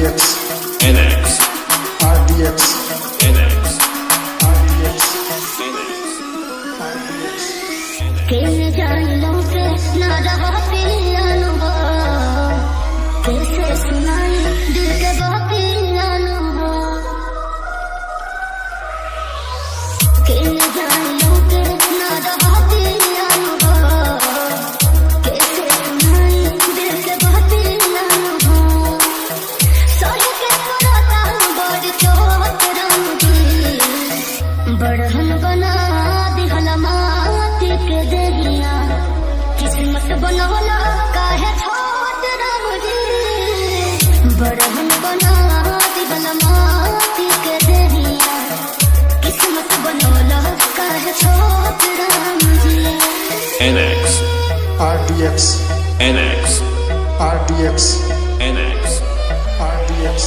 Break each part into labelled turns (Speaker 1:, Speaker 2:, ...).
Speaker 1: RDX
Speaker 2: NX
Speaker 1: RDX
Speaker 2: NX
Speaker 1: RDX
Speaker 3: कैसे जानियों पे ना रहा तेरी अनुभव, कैसे सुनाई दिल के बाकी अनुभव, कैसे जानियों पे ना रहा तेरी अनुभव, कैसे सुनाई दिल के बाकी अनुभव, सोच के रोता हूँ बड़ चोट रंगी, बड़हन बना दिहला माटी के देहिया, किस्मत बनवला काहे छोट राम जी, बड़हन बना दिहला माटी के देहिया, किस्मत बनवला काहे छोट Ram ji.
Speaker 2: NX
Speaker 1: RDX
Speaker 2: NX
Speaker 1: RDX
Speaker 2: NX
Speaker 1: RDX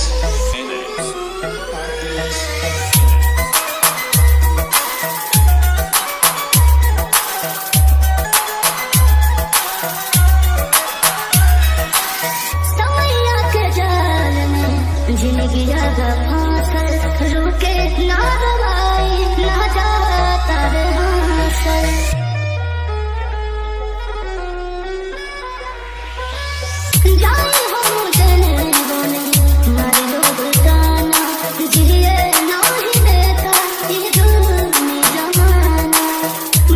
Speaker 2: NX
Speaker 3: समैया के जाल में जिंदगी आगा फांसल, रुके ना हवाई ना जाता रे हांसल, जाए हम जने बोले मारे लोग ताना, जिए नाही देता ये जुल्मी जमाना,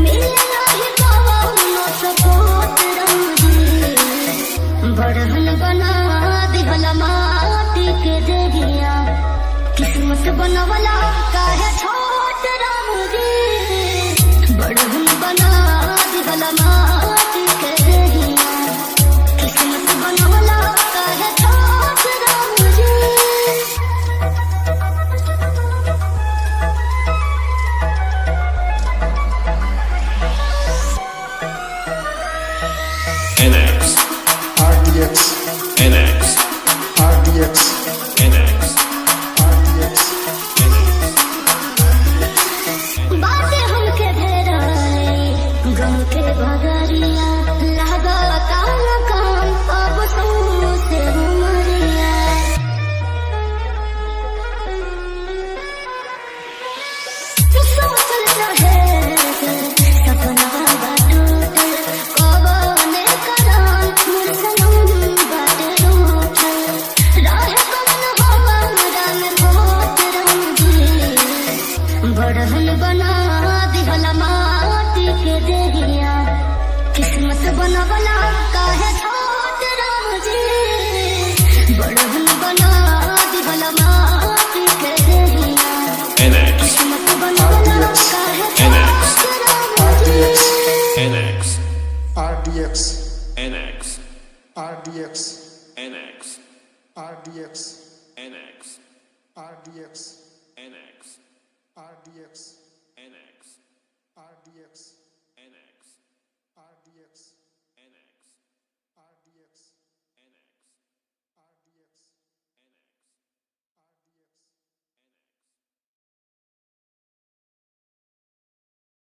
Speaker 3: मिले नाही पावनो सपोर्ट रंगी, बड़हन बना दिहला माटी के देहिया, किस्मत बनवला काहे छोट राम जी, बड़हन बना दिहला माटी के देहिया, किस्मत बनवला काहे छोट Ram ji.
Speaker 2: NX
Speaker 1: RDX
Speaker 2: NX
Speaker 1: RDX
Speaker 2: NX
Speaker 1: RDX
Speaker 3: बातें हमके घेराए गम के बगरिया, लगा काला काम अब से उमरिया, सोचल रहे सपना टूटल, कबने कराम मोर सनम बाटे रूठल, राह कवन हमारा में खोट रंगी, बड़हन बना दिहला माटी के देहिया, किस्मत बनवला काहे छोट राम जी, बड़हन बना दिहला माटी के देहिया,
Speaker 2: NX
Speaker 3: किस्मत बनवला काहे
Speaker 2: NX
Speaker 3: छोट Ram ji.
Speaker 2: NX
Speaker 1: RDX
Speaker 2: NX
Speaker 1: RDX
Speaker 2: NX
Speaker 1: RDX
Speaker 2: NX
Speaker 1: RDX
Speaker 2: NX
Speaker 1: RDX